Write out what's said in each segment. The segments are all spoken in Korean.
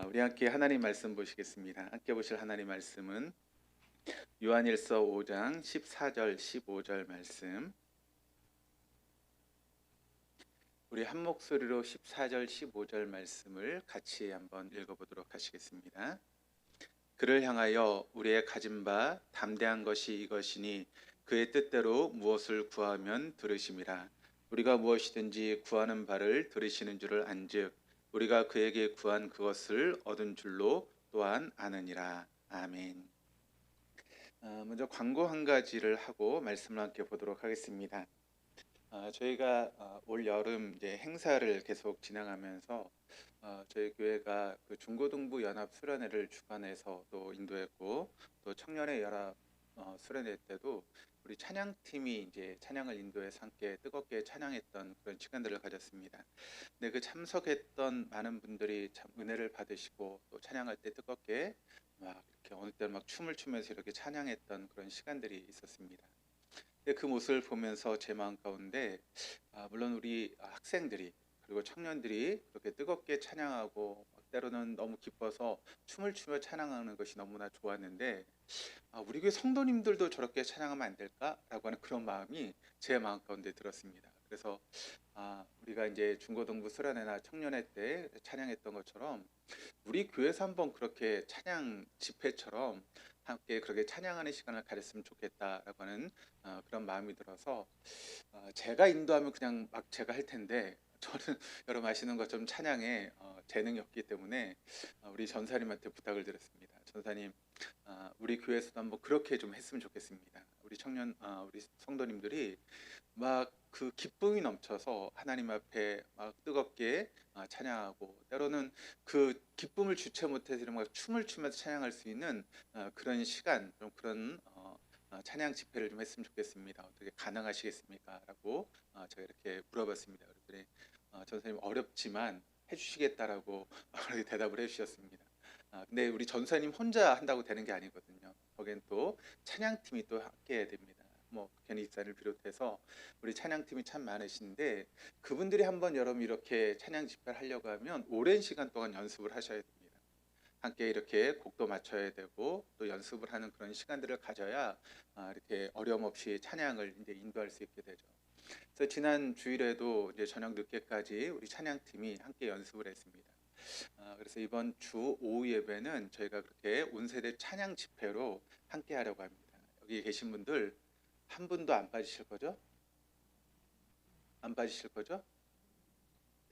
우리 함께 하나님 말씀 보시겠습니다. 함께 보실 하나님 말씀은 요한일서 5장 14절 15절 말씀. 우리 한 목소리로 14절 15절 말씀을 같이 한번 읽어보도록 하시겠습니다. 그를 향하여 우리의 가진 바 담대한 것이 이것이니 그의 뜻대로 무엇을 구하면 들으심이라. 우리가 무엇이든지 구하는 바를 들으시는 줄을 안즉 우리가 그에게 구한 그것을 얻은 줄로 또한 아느니라. 아멘. 먼저 광고 한 가지를 하고 말씀을 함께 보도록 하겠습니다. 저희가 올 여름 이제 행사를 계속 진행하면서 저희 교회가 그 중고등부 연합 수련회를 주관해서 또 인도했고, 또 청년의 연합 수련회 때도 우리 찬양팀이 이제 찬양을 인도해서 함께 뜨겁게 찬양했던 그런 시간들을 가졌습니다. 근데 그 참석했던 많은 분들이 참 은혜를 받으시고 또 찬양할 때 뜨겁게 막 이렇게 어느 때는 막 춤을 추면서 이렇게 찬양했던 그런 시간들이 있었습니다. 그 모습을 보면서 제 마음 가운데 물론 우리 학생들이 그리고 청년들이 그렇게 뜨겁게 찬양하고 때로는 너무 기뻐서 춤을 추며 찬양하는 것이 너무나 좋았는데, 우리 교회 성도님들도 저렇게 찬양하면 안 될까라고 하는 그런 마음이 제 마음 가운데 들었습니다. 그래서 우리가 이제 중고등부 수련회나 청년회 때 찬양했던 것처럼 우리 교회에서 한번 그렇게 찬양 집회처럼 함께 그렇게 찬양하는 시간을 가졌으면 좋겠다라고 하는 그런 마음이 들어서 제가 인도하면 그냥 막 제가 할 텐데, 저는 여러분 아시는 것처럼 찬양에 재능이 없기 때문에 우리 전사님한테 부탁을 드렸습니다. 전사님, 우리 교회에서도 한번 그렇게 좀 했으면 좋겠습니다. 우리 청년, 우리 성도님들이 막 그 기쁨이 넘쳐서 하나님 앞에 막 뜨겁게 찬양하고, 때로는 그 기쁨을 주체 못해서 이런 막 춤을 추면서 찬양할 수 있는 그런 시간, 좀 그런 찬양 집회를 좀 했으면 좋겠습니다. 어떻게 가능하시겠습니까? 라고 제가 이렇게 물어봤습니다. 그랬더니 전사님 어렵지만 해주시겠다라고 그렇게 대답을 해주셨습니다. 근데 우리 전사님 혼자 한다고 되는 게 아니거든요. 거기엔 또 찬양팀이 또 함께 해야 됩니다. 뭐 괜히 입사를 비롯해서 우리 찬양팀이 참 많으신데, 그분들이 한번 여러분 이렇게 찬양 집회를 하려고 하면 오랜 시간 동안 연습을 하셔야 됩니다. 함께 이렇게 곡도 맞춰야 되고 또 연습을 하는 그런 시간들을 가져야 이렇게 어려움 없이 찬양을 이제 인도할 수 있게 되죠. 그래서 지난 주일에도 이제 저녁 늦게까지 우리 찬양팀이 함께 연습을 했습니다. 그래서 이번 주 오후 예배는 저희가 그렇게 온세대 찬양 집회로 함께 하려고 합니다. 여기 계신 분들 한 분도 안 빠지실 거죠? 안 빠지실 거죠?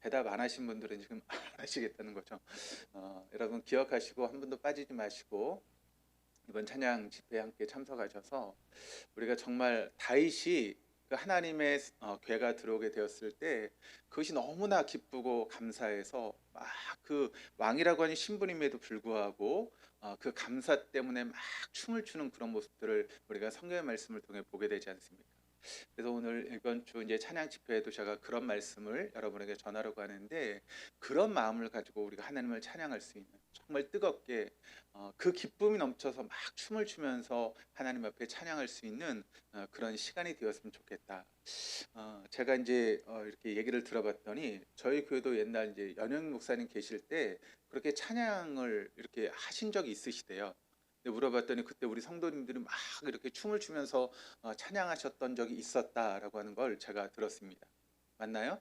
대답 안 하신 분들은 지금 안 하시겠다는 거죠. 여러분 기억하시고 한 분도 빠지지 마시고 이번 찬양 집회에 함께 참석하셔서 우리가 정말 다윗이 그 하나님의 궤가 들어오게 되었을 때 그것이 너무나 기쁘고 감사해서 막 그 왕이라고 하는 신분임에도 불구하고 그 감사 때문에 막 춤을 추는 그런 모습들을 우리가 성경의 말씀을 통해 보게 되지 않습니까? 그래서 오늘 이번 주 이제 찬양 집회에도 제가 그런 말씀을 여러분에게 전하려고 하는데, 그런 마음을 가지고 우리가 하나님을 찬양할 수 있는, 정말 뜨겁게 그 기쁨이 넘쳐서 막 춤을 추면서 하나님 앞에 찬양할 수 있는 그런 시간이 되었으면 좋겠다. 제가 이제 이렇게 얘기를 들어봤더니 저희 교회도 옛날 이제 연영 목사님 계실 때 그렇게 찬양을 이렇게 하신 적이 있으시대요. 근데 물어봤더니 그때 우리 성도님들이 막 이렇게 춤을 추면서 찬양하셨던 적이 있었다라고 하는 걸 제가 들었습니다. 맞나요?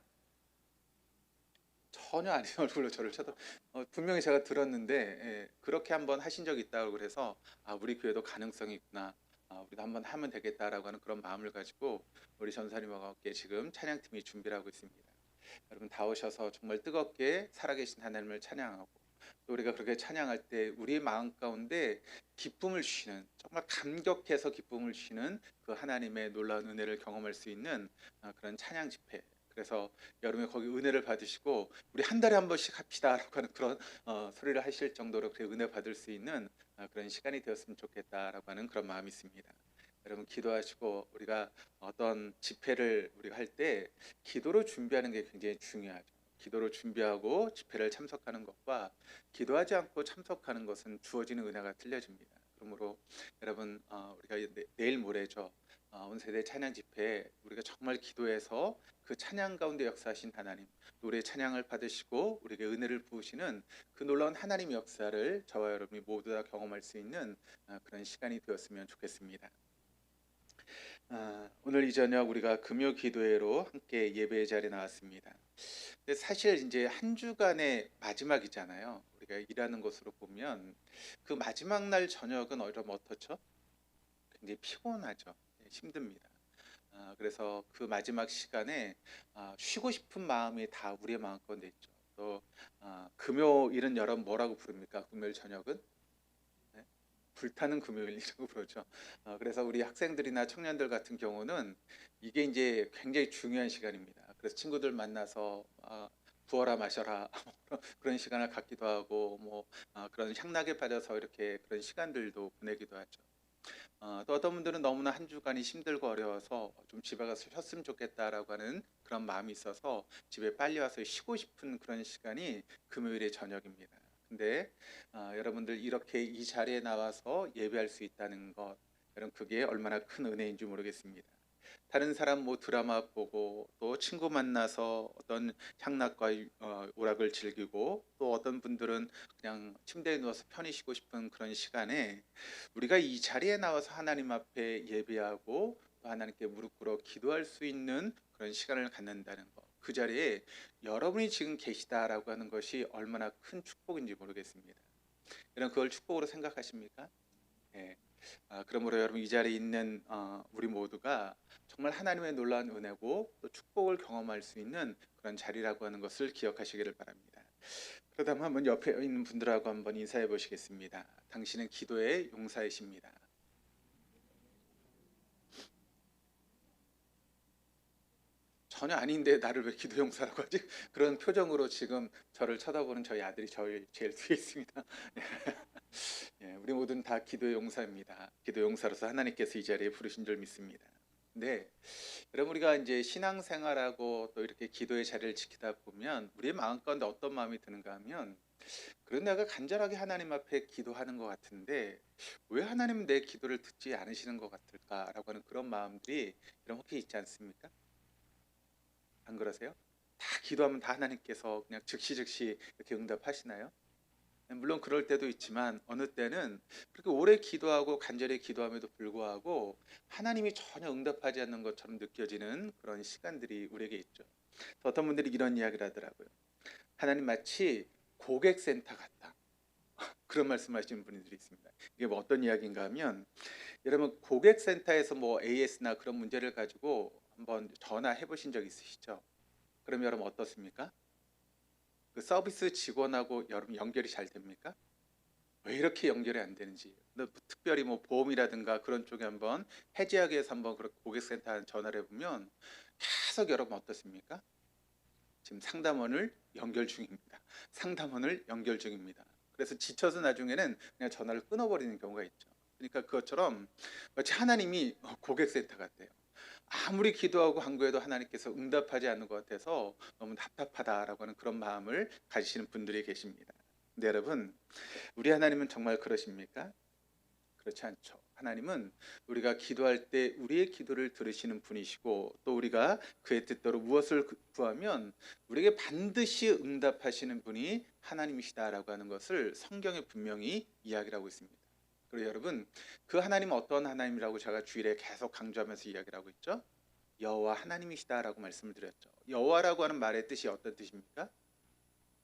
전혀 아닌 얼굴로 저를 쳐다 분명히 제가 들었는데, 그렇게 한번 하신 적이 있다고 그래서 우리 교회도 가능성이 있구나, 우리도 한번 하면 되겠다라고 하는 그런 마음을 가지고 우리 전사님과 함께 지금 찬양팀이 준비를 하고 있습니다. 여러분 다 오셔서 정말 뜨겁게 살아계신 하나님을 찬양하고, 또 우리가 그렇게 찬양할 때 우리 마음 가운데 기쁨을 주시는, 정말 감격해서 기쁨을 주시는 그 하나님의 놀라운 은혜를 경험할 수 있는 그런 찬양 집회. 그래서 여름에 거기 은혜를 받으시고 우리 한 달에 한 번씩 합시다라고 하는 그런 소리를 하실 정도로 그렇게 은혜 받을 수 있는 그런 시간이 되었으면 좋겠다라고 하는 그런 마음이 있습니다. 여러분 기도하시고, 우리가 어떤 집회를 우리가 할 때 기도로 준비하는 게 굉장히 중요하죠. 기도로 준비하고 집회를 참석하는 것과 기도하지 않고 참석하는 것은 주어지는 은혜가 틀려집니다. 그러므로 여러분 우리가 내일 모레죠. 온 세대 찬양 집회 우리가 정말 기도해서 그 찬양 가운데 역사하신 하나님, 우리의 찬양을 받으시고 우리에게 은혜를 부으시는 그 놀라운 하나님 역사를 저와 여러분이 모두 다 경험할 수 있는 그런 시간이 되었으면 좋겠습니다. 오늘 이 저녁 우리가 금요 기도회로 함께 예배의 자리에 나왔습니다. 근데 사실 이제 한 주간의 마지막이잖아요. 우리가 일하는 것으로 보면 그 마지막 날 저녁은 어떻죠? 굉장히 피곤하죠. 힘듭니다. 그래서 그 마지막 시간에 쉬고 싶은 마음이 다 우리의 마음 가운데 있죠. 또 금요일은 여러분 뭐라고 부릅니까? 금요일 저녁은? 네? 불타는 금요일이라고 부르죠. 그래서 우리 학생들이나 청년들 같은 경우는 이게 이제 굉장히 중요한 시간입니다. 그래서 친구들 만나서 부어라 마셔라 그런 시간을 갖기도 하고 뭐 그런 향락에 빠져서 이렇게 그런 시간들도 보내기도 하죠. 또 어떤 분들은 너무나 한 주간이 힘들고 어려워서 좀 집에 가서 쉬었으면 좋겠다라고 하는 그런 마음이 있어서 집에 빨리 와서 쉬고 싶은 그런 시간이 금요일의 저녁입니다. 근데 여러분들 이렇게 이 자리에 나와서 예배할 수 있다는 것, 여러분 그게 얼마나 큰 은혜인지 모르겠습니다. 다른 사람 뭐 드라마 보고 또 친구 만나서 어떤 향락과 오락을 즐기고 또 어떤 분들은 그냥 침대에 누워서 편히 쉬고 싶은 그런 시간에 우리가 이 자리에 나와서 하나님 앞에 예배하고 또 하나님께 무릎 꿇어 기도할 수 있는 그런 시간을 갖는다는 것, 그 자리에 여러분이 지금 계시다라고 하는 것이 얼마나 큰 축복인지 모르겠습니다. 여러분 그걸 축복으로 생각하십니까? 예. 그러므로 여러분 이 자리에 있는 우리 모두가 정말 하나님의 놀라운 은혜고 또 축복을 경험할 수 있는 그런 자리라고 하는 것을 기억하시기를 바랍니다. 그러다면 한번 옆에 있는 분들하고 한번 인사해 보시겠습니다. 당신은 기도의 용사이십니다. 전혀 아닌데 나를 왜 기도 용사라고 하지? 그런 표정으로 지금 저를 쳐다보는 저희 아들이 저희 제일 뒤에 있습니다. 예, 우리 모두는 다 기도의 용사입니다. 기도 용사로서 하나님께서 이 자리에 부르신 줄 믿습니다. 근데 여러분 우리가 이제 신앙생활하고 또 이렇게 기도의 자리를 지키다 보면 우리의 마음 가운데 어떤 마음이 드는가 하면, 그런 내가 간절하게 하나님 앞에 기도하는 것 같은데 왜 하나님은 내 기도를 듣지 않으시는 것 같을까라고 하는 그런 마음들이 여러분 혹시 있지 않습니까? 안 그러세요? 다 기도하면 다 하나님께서 그냥 즉시 이렇게 응답하시나요? 물론 그럴 때도 있지만 어느 때는 그렇게 오래 기도하고 간절히 기도함에도 불구하고 하나님이 전혀 응답하지 않는 것처럼 느껴지는 그런 시간들이 우리에게 있죠. 어떤 분들이 이런 이야기를 하더라고요. 하나님 마치 고객센터 같다. 그런 말씀하시는 분들이 있습니다. 이게 뭐 어떤 이야기인가 하면, 여러분 고객센터에서 뭐 AS나 그런 문제를 가지고 한번 전화해 보신 적 있으시죠? 그럼 여러분 어떻습니까? 그 서비스 직원하고 여러분 연결이 잘 됩니까? 왜 이렇게 연결이 안 되는지. 특별히 뭐 보험이라든가 그런 쪽에 한번 해지하기 위해서 한번 그렇게 고객센터에 전화를 해보면 계속 여러분 어떻습니까? 지금 상담원을 연결 중입니다. 상담원을 연결 중입니다. 그래서 지쳐서 나중에는 그냥 전화를 끊어버리는 경우가 있죠. 그러니까 그것처럼 마치 하나님이 고객센터 같대요. 아무리 기도하고 간구해도 하나님께서 응답하지 않는 것 같아서 너무 답답하다라고 하는 그런 마음을 가지시는 분들이 계십니다. 근데 여러분, 우리 하나님은 정말 그러십니까? 그렇지 않죠. 하나님은 우리가 기도할 때 우리의 기도를 들으시는 분이시고 또 우리가 그의 뜻대로 무엇을 구하면 우리에게 반드시 응답하시는 분이 하나님이시다라고 하는 것을 성경에 분명히 이야기를 하고 있습니다. 그리고 여러분, 그 하나님은 어떤 하나님이라고 제가 주일에 계속 강조하면서 이야기를 하고 있죠? 여호와 하나님이시다라고 말씀을 드렸죠. 여호와라고 하는 말의 뜻이 어떤 뜻입니까?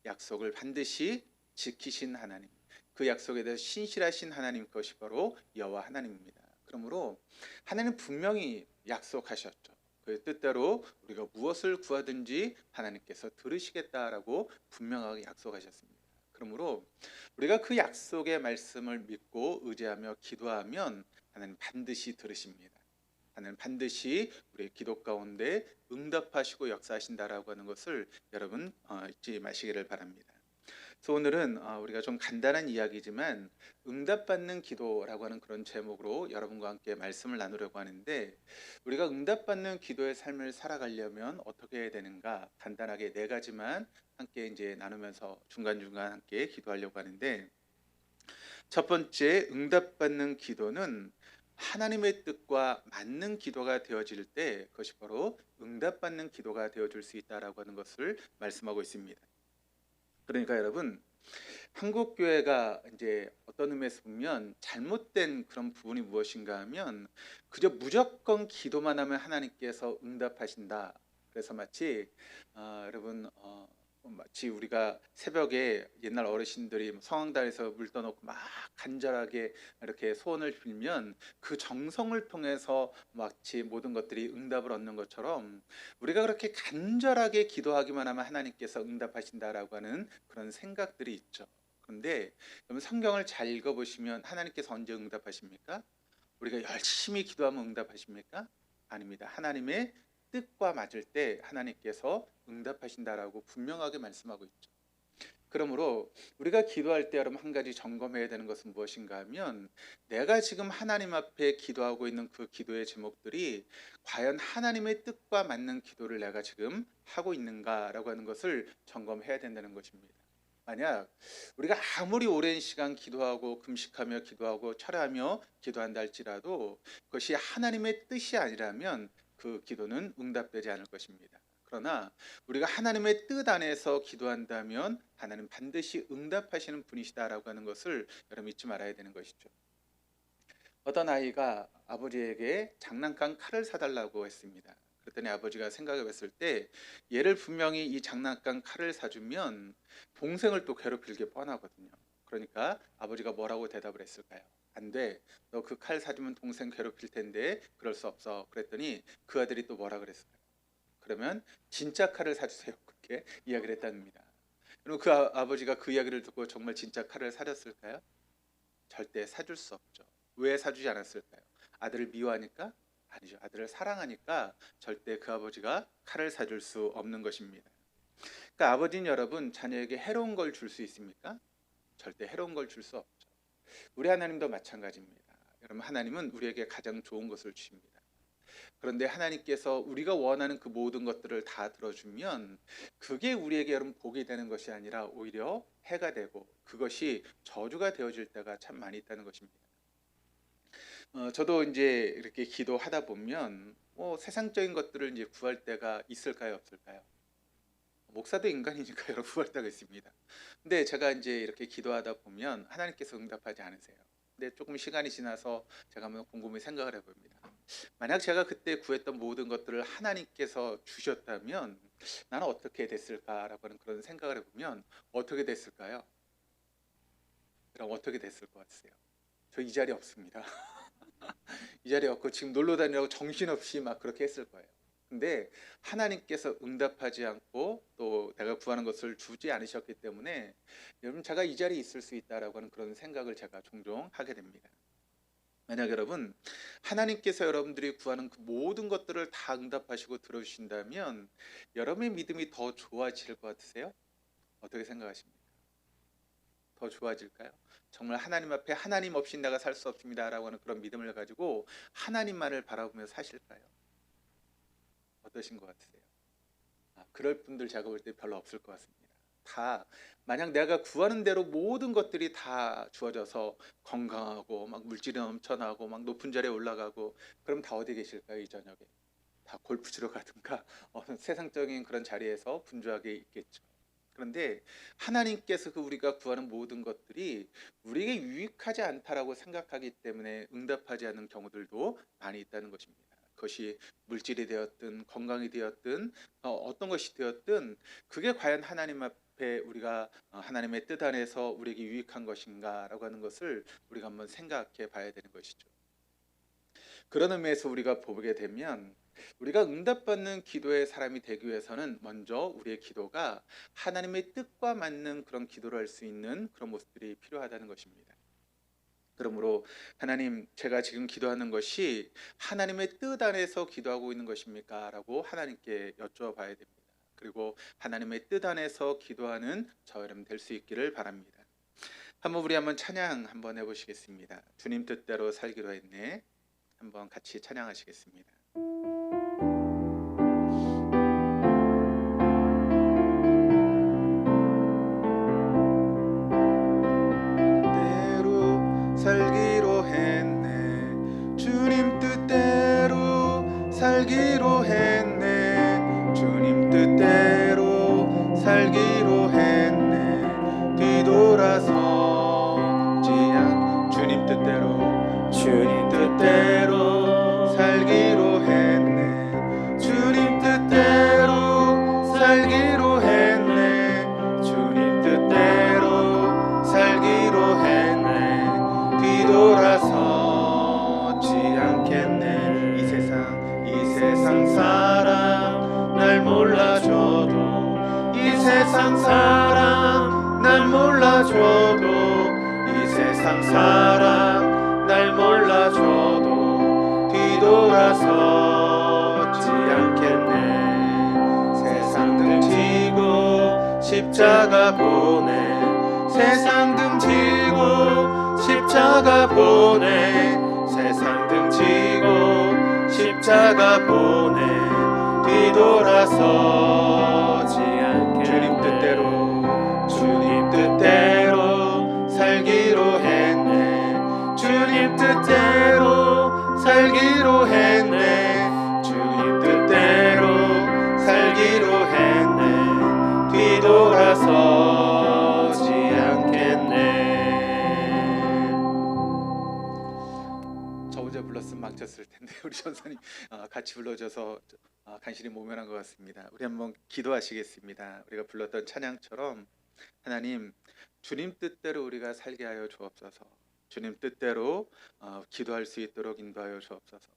약속을 반드시 지키신 하나님, 그 약속에 대해서 신실하신 하나님, 것이 바로 여호와 하나님입니다. 그러므로 하나님은 분명히 약속하셨죠. 그 뜻대로 우리가 무엇을 구하든지 하나님께서 들으시겠다라고 분명하게 약속하셨습니다. 그러므로 우리가 그 약속의 말씀을 믿고 의지하며 기도하면 하나님 반드시 들으십니다. 하나님 반드시 우리의 기도 가운데 응답하시고 역사하신다라고 하는 것을 여러분 잊지 마시기를 바랍니다. 그래서 오늘은 우리가 좀 간단한 이야기지만 응답받는 기도라고 하는 그런 제목으로 여러분과 함께 말씀을 나누려고 하는데, 우리가 응답받는 기도의 삶을 살아가려면 어떻게 해야 되는가 간단하게 네 가지만 함께 이제 나누면서 중간중간 함께 기도하려고 하는데, 첫 번째 응답받는 기도는 하나님의 뜻과 맞는 기도가 되어질 때 그것이 바로 응답받는 기도가 되어줄 수 있다라고 하는 것을 말씀하고 있습니다. 그러니까 여러분, 한국 교회가 이제 어떤 의미에서 보면 잘못된 그런 부분이 무엇인가 하면 그저 무조건 기도만 하면 하나님께서 응답하신다. 그래서 마치 여러분 마치 우리가 새벽에 옛날 어르신들이 성황단에서 물 떠놓고 막 간절하게 이렇게 소원을 빌면 그 정성을 통해서 마치 모든 것들이 응답을 얻는 것처럼 우리가 그렇게 간절하게 기도하기만 하면 하나님께서 응답하신다라고 하는 그런 생각들이 있죠. 그런데 여러분, 성경을 잘 읽어보시면 하나님께서 언제 응답하십니까? 우리가 열심히 기도하면 응답하십니까? 아닙니다. 하나님의 뜻과 맞을 때 하나님께서 응답하신다라고 분명하게 말씀하고 있죠. 그러므로 우리가 기도할 때 여러분, 한 가지 점검해야 되는 것은 무엇인가 하면 내가 지금 하나님 앞에 기도하고 있는 그 기도의 제목들이 과연 하나님의 뜻과 맞는 기도를 내가 지금 하고 있는가라고 하는 것을 점검해야 된다는 것입니다. 만약 우리가 아무리 오랜 시간 기도하고 금식하며 기도하고 철회하며 기도한다 할지라도 그것이 하나님의 뜻이 아니라면 그 기도는 응답되지 않을 것입니다. 그러나 우리가 하나님의 뜻 안에서 기도한다면 하나님 반드시 응답하시는 분이시다라고 하는 것을 여러분 잊지 말아야 되는 것이죠. 어떤 아이가 아버지에게 장난감 칼을 사달라고 했습니다. 그랬더니 아버지가 생각해 봤을 때 얘를 분명히 이 장난감 칼을 사주면 동생을 또 괴롭힐 게 뻔하거든요. 그러니까 아버지가 뭐라고 대답을 했을까요? 안 돼. 너 그 칼 사주면 동생 괴롭힐 텐데 그럴 수 없어. 그랬더니 그 아들이 또 뭐라 그랬을까요? 그러면 진짜 칼을 사주세요. 그렇게 이야기를 했답니다. 그럼 그 아버지가 그 이야기를 듣고 정말 진짜 칼을 사줬을까요? 절대 사줄 수 없죠. 왜 사주지 않았을까요? 아들을 미워하니까? 아니죠. 아들을 사랑하니까 절대 그 아버지가 칼을 사줄 수 없는 것입니다. 그러니까 아버지는 여러분 자녀에게 해로운 걸 줄 수 있습니까? 절대 해로운 걸 줄 수 없죠. 우리 하나님도 마찬가지입니다. 여러분, 하나님은 우리에게 가장 좋은 것을 주십니다. 그런데 하나님께서 우리가 원하는 그 모든 것들을 다 들어주면 그게 우리에게 여러분 복이 되는 것이 아니라 오히려 해가 되고 그것이 저주가 되어질 때가 참 많이 있다는 것입니다. 저도 이제 이렇게 기도하다 보면 세상적인 것들을 이제 구할 때가 있을까요, 없을까요? 목사도 인간이니까 여러 구할 때가 있습니다. 근데 제가 이제 이렇게 기도하다 보면 하나님께서 응답하지 않으세요. 근데 조금 시간이 지나서 제가 한번 곰곰이 생각을 해봅니다. 만약 제가 그때 구했던 모든 것들을 하나님께서 주셨다면 나는 어떻게 됐을까라고 하는 그런 생각을 해보면 어떻게 됐을까요? 그럼 어떻게 됐을 것 같으세요? 저 이 자리에 없습니다. 이 자리에 없고 지금 놀러 다니라고 정신없이 막 그렇게 했을 거예요. 근데 하나님께서 응답하지 않고 또 내가 구하는 것을 주지 않으셨기 때문에 여러분 제가 이 자리에 있을 수 있다라고 하는 그런 생각을 제가 종종 하게 됩니다. 만약 여러분 하나님께서 여러분들이 구하는 그 모든 것들을 다 응답하시고 들어주신다면 여러분의 믿음이 더 좋아질 것 같으세요? 어떻게 생각하십니까? 더 좋아질까요? 정말 하나님 앞에 하나님 없이 내가 살 수 없습니다라고 하는 그런 믿음을 가지고 하나님만을 바라보며 사실까요? 어떠신 것 같으세요? 그럴 분들 제가 볼 때 별로 없을 것 같습니다. 다 만약 내가 구하는 대로 모든 것들이 다 주어져서 건강하고 막 물질이 넘쳐나고 막 높은 자리에 올라가고 그럼 다 어디 계실까요? 이 저녁에 다 골프 치러 가든가 세상적인 그런 자리에서 분주하게 있겠죠. 그런데 하나님께서 그 우리가 구하는 모든 것들이 우리에게 유익하지 않다라고 생각하기 때문에 응답하지 않는 경우들도 많이 있다는 것입니다. 그것이 물질이 되었든 건강이 되었든 어떤 것이 되었든 그게 과연 하나님 앞에 우리가 하나님의 뜻 안에서 우리에게 유익한 것인가라고 하는 것을 우리가 한번 생각해 봐야 되는 것이죠. 그런 의미에서 우리가 보게 되면 우리가 응답받는 기도의 사람이 되기 위해서는 먼저 우리의 기도가 하나님의 뜻과 맞는 그런 기도를 할 수 있는 그런 모습들이 필요하다는 것입니다. 그러므로 하나님, 제가 지금 기도하는 것이 하나님의 뜻 안에서 기도하고 있는 것입니까? 라고 하나님께 여쭤봐야 됩니다. 그리고 하나님의 뜻 안에서 기도하는 저 여러분 될 수 있기를 바랍니다. 우리 한번 찬양 한번 해보시겠습니다. 주님 뜻대로 살기로 했네. 한번 같이 찬양하시겠습니다. 살기로 했네. 주님 뜻대로 살기로 했네. 주님 뜻대로 살기로 했네. 주님 뜻대로 살기로 했네. 뒤돌아서지 않겠네. 이 세상 사람 날 몰라줘도, 이 세상 사람 날 몰라줘도, 이 세상 사람 날 몰라줘도 뒤돌아서지 않겠네. 세상 등지고 십자가 보내. 세상 등지고 십자가 보내. 세상 등지고 십자가 보내. 뒤돌아서지 않겠네. 주님 뜻대로, 주님 뜻대로 살기로 했네. 주님 뜻대로 살기로 했네. 주님 뜻대로 살기로 했네. 뒤돌아서지 않겠네. 저 혼자 불렀으면 망쳤을 텐데 우리 전사님 같이 불러줘서 간신히 모면한 것 같습니다. 우리 한번 기도하시겠습니다. 우리가 불렀던 찬양처럼 하나님, 주님 뜻대로 우리가 살게 하여 주옵소서. 주님 뜻대로 기도할 수 있도록 인도하여 주옵소서.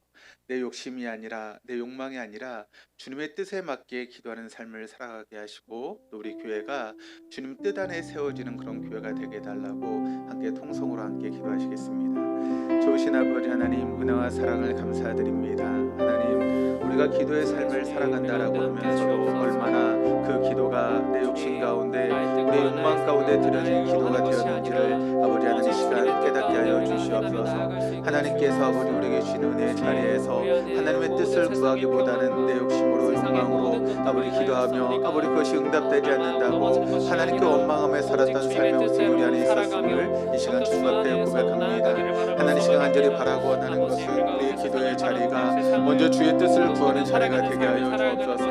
내 욕심이 아니라, 내 욕망이 아니라 주님의 뜻에 맞게 기도하는 삶을 살아가게 하시고, 또 우리 교회가 주님 뜻 안에 세워지는 그런 교회가 되게 해달라고 함께 통성으로 함께 기도하시겠습니다. 좋으신 아버지 하나님, 은혜와 사랑을 감사드립니다. 하나님, 우리가 기도의 삶을 살아간다라고 하면서도 얼마나 그 기도가 내 욕심 가운데, 우리 욕망 가운데 드려진 기도가 되었는지를 아버지 하나님 시간 깨닫게 하여 주시옵소서. 하나님께서 아버지 우리에게 주신 은혜의 자리에서 하나님의 뜻을 구하기보다는 내 욕심으로, 욕망으로 아버지 기도하며 아버지 그것이 응답되지 않는다고 하나님께 원망하며 살았던 삶의 모습이 우리 안에 있었음을 이 시간 주님 앞에 고백합니다. 하나님 시간 간절히 바라고 원하는 것은 우리의 기도의 자리가 먼저 주의 뜻을 구하는 자리가 되게 하여 주옵소서.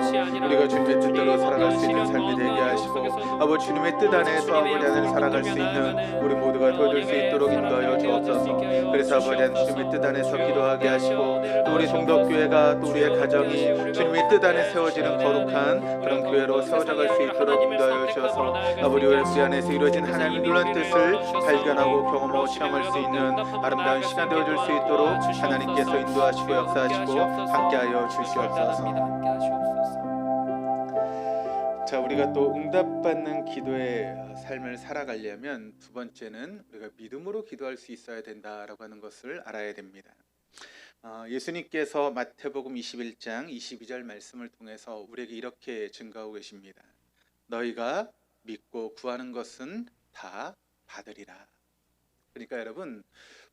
우리가 주님의 뜻대로 살아갈 수 있는 삶이 되게 하시고, 아버지 주님의 뜻 안에서 아버지 하나님 살아갈 수 있는 우리 모두가 되어줄 수 있도록 인도하여 주옵소서. 그래서 아버지 하나님 주님의 뜻 안에서 기도하게 하시고, 또 우리 동덕교회가, 또 우리의 가정이 주님의 뜻 안에 세워지는 거룩한 그런 교회로 세워져갈 수 있도록 인도하여 주셔서 아버지 우리 안에서 이루어진 하나님의 놀라운 뜻을 발견하고 경험하고 체험할 수 있는 아름다운 시간 되어줄 수 있도록 하나님께서 인도하시고 역사하시고 함께하여 주시옵소서. 자, 우리가 또 응답받는 기도의 삶을 살아가려면 두 번째는 우리가 믿음으로 기도할 수 있어야 된다라고 하는 것을 알아야 됩니다. 예수님께서 마태복음 21장 22절 말씀을 통해서 우리에게 이렇게 증거하고 계십니다. 너희가 믿고 구하는 것은 다 받으리라. 그러니까 여러분,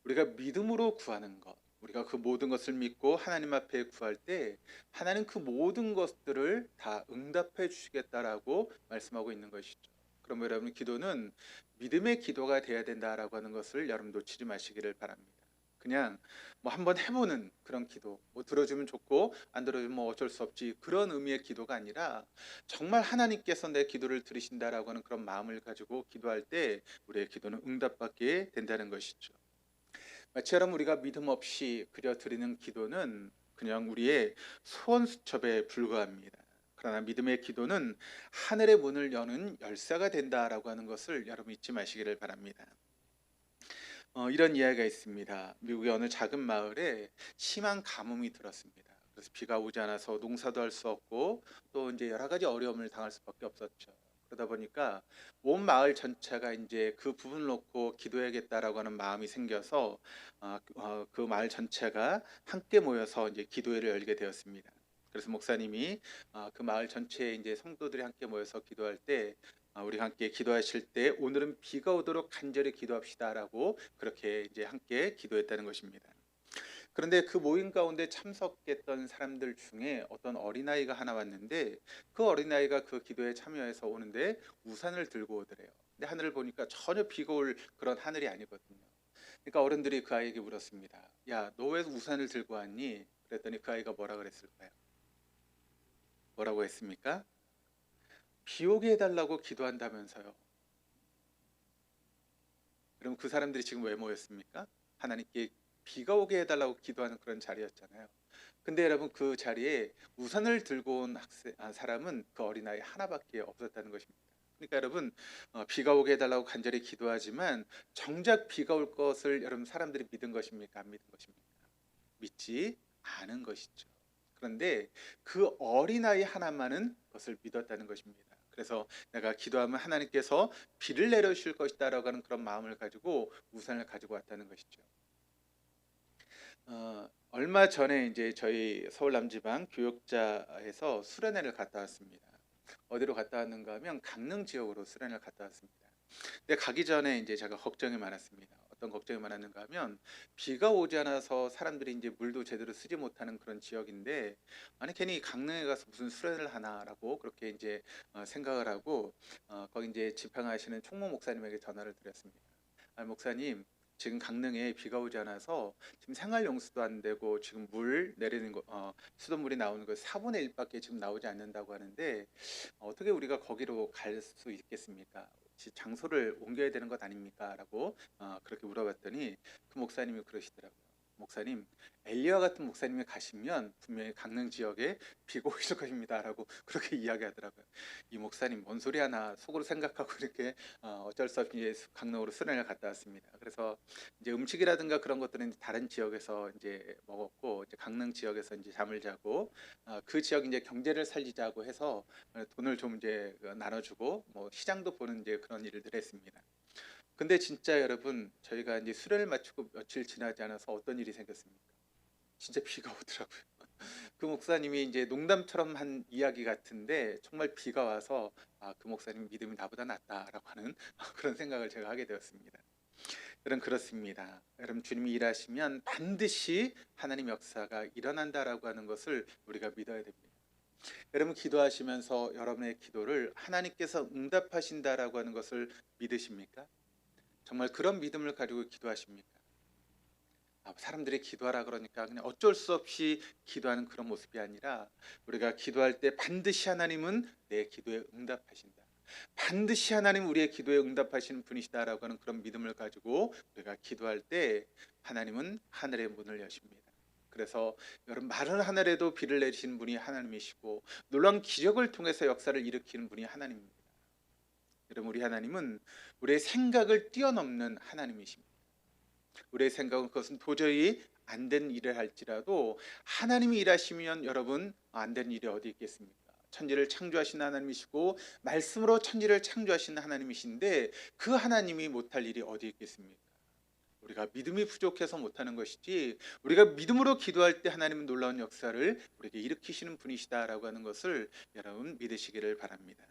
우리가 믿음으로 구하는 것, 우리가 그 모든 것을 믿고 하나님 앞에 구할 때 하나님 그 모든 것들을 다 응답해 주시겠다라고 말씀하고 있는 것이죠. 그러면 여러분, 기도는 믿음의 기도가 돼야 된다라고 하는 것을 여러분 놓치지 마시기를 바랍니다. 그냥 뭐 한번 해보는 그런 기도, 뭐 들어주면 좋고 안 들어주면 뭐 어쩔 수 없지, 그런 의미의 기도가 아니라 정말 하나님께서 내 기도를 들으신다라고 하는 그런 마음을 가지고 기도할 때 우리의 기도는 응답받게 된다는 것이죠. 마치처럼 우리가 믿음 없이 그려 드리는 기도는 그냥 우리의 소원 수첩에 불과합니다. 그러나 믿음의 기도는 하늘의 문을 여는 열쇠가 된다라고 하는 것을 여러분 잊지 마시기를 바랍니다. 이런 이야기가 있습니다. 미국의 어느 작은 마을에 심한 가뭄이 들었습니다. 그래서 비가 오지 않아서 농사도 할 수 없고 또 이제 여러 가지 어려움을 당할 수밖에 없었죠. 그러다 보니까 온 마을 전체가 이제 그 부분을 놓고 기도해야겠다라고 하는 마음이 생겨서 그 마을 전체가 함께 모여서 이제 기도회를 열게 되었습니다. 그래서 목사님이 그 마을 전체에 이제 성도들이 함께 모여서 기도할 때 우리가 함께 기도하실 때 오늘은 비가 오도록 간절히 기도합시다라고 그렇게 이제 함께 기도했다는 것입니다. 그런데 그 모임 가운데 참석했던 사람들 중에 어떤 어린아이가 하나 왔는데, 그 어린아이가 그 기도에 참여해서 오는데 우산을 들고 오더래요. 근데 하늘을 보니까 전혀 비가 올 그런 하늘이 아니거든요. 그러니까 어른들이 그 아이에게 물었습니다. 야, 너 왜 우산을 들고 왔니? 그랬더니 그 아이가 뭐라 그랬을까요? 뭐라고 했습니까? 비 오게 해달라고 기도한다면서요. 그럼 그 사람들이 지금 왜 모였습니까? 하나님께 비가 오게 해달라고 기도하는 그런 자리였잖아요. 근데 여러분 그 자리에 우산을 들고 온 사람은 그 어린아이 하나밖에 없었다는 것입니다. 그러니까 여러분 비가 오게 해달라고 간절히 기도하지만 정작 비가 올 것을 여러분 사람들이 믿은 것입니까? 안 믿은 것입니까? 믿지 않은 것이죠. 그런데 그 어린아이 하나만은 그것을 믿었다는 것입니다. 그래서 내가 기도하면 하나님께서 비를 내려주실 것이다라고 하는 그런 마음을 가지고 우산을 가지고 왔다는 것이죠. 얼마 전에 이제 저희 서울 남지방 교역자에서 수련회를 갔다 왔습니다. 어디로 갔다 왔는가 하면 강릉 지역으로 수련회를 갔다 왔습니다. 근데 가기 전에 이제 제가 걱정이 많았습니다. 어떤 걱정이 많았는가 하면 비가 오지 않아서 사람들이 이제 물도 제대로 쓰지 못하는 그런 지역인데 아니 괜히 강릉에 가서 무슨 수련을 하나라고 그렇게 이제 생각을 하고 거기 이제 집행하시는 총무 목사님에게 전화를 드렸습니다. 아, 목사님 지금 강릉에 비가 오지 않아서 지금 생활용수도 안 되고 지금 물 내리는 거 수돗물이 나오는 거 4분의 1밖에 지금 나오지 않는다고 하는데 어떻게 우리가 거기로 갈 수 있겠습니까? 장소를 옮겨야 되는 것 아닙니까? 라고 그렇게 물어봤더니 그 목사님이 그러시더라고요. 목사님, 엘리야 같은 목사님이 가시면 분명히 강릉 지역에 비가 오실 것입니다. 라고 그렇게 이야기하더라고요. 이 목사님 뭔 소리 하나 속으로 생각하고 이렇게 어쩔 수 없이 이제 강릉으로 수련을 갔다 왔습니다. 그래서 이제 음식이라든가 그런 것들은 다른 지역에서 이제 먹었고 이제 강릉 지역에서 이제 잠을 자고 그 지역 이제 경제를 살리자고 해서 돈을 좀 이제 나눠주고 뭐 시장도 보는 이제 그런 일들을 했습니다. 근데 진짜 여러분 저희가 이제 수련을 마치고 며칠 지나지 않아서 어떤 일이 생겼습니까? 진짜 비가 오더라고요. 그 목사님이 이제 농담처럼 한 이야기 같은데 정말 비가 와서 그 목사님 믿음이 나보다 낫다라고 하는 그런 생각을 제가 하게 되었습니다. 여러분 그렇습니다. 여러분 주님이 일하시면 반드시 하나님 역사가 일어난다라고 하는 것을 우리가 믿어야 됩니다. 여러분 기도하시면서 여러분의 기도를 하나님께서 응답하신다라고 하는 것을 믿으십니까? 정말 그런 믿음을 가지고 기도하십니까? 사람들이 기도하라 그러니까 그냥 어쩔 수 없이 기도하는 그런 모습이 아니라 우리가 기도할 때 반드시 하나님은 내 기도에 응답하신다. 반드시 하나님 우리의 기도에 응답하시는 분이시다라고 하는 그런 믿음을 가지고 우리가 기도할 때 하나님은 하늘의 문을 여십니다. 그래서 여러분 마른 하늘에도 비를 내리시는 분이 하나님이시고 놀라운 기적을 통해서 역사를 일으키는 분이 하나님입니다. 여러분 우리 하나님은 우리의 생각을 뛰어넘는 하나님이십니다. 우리의 생각은 그것은 도저히 안 된 일을 할지라도 하나님이 일하시면 여러분 안 된 일이 어디 있겠습니까? 천지를 창조하신 하나님이시고 말씀으로 천지를 창조하신 하나님이신데 그 하나님이 못할 일이 어디 있겠습니까? 우리가 믿음이 부족해서 못하는 것이지 우리가 믿음으로 기도할 때 하나님은 놀라운 역사를 우리에게 일으키시는 분이시다라고 하는 것을 여러분 믿으시기를 바랍니다.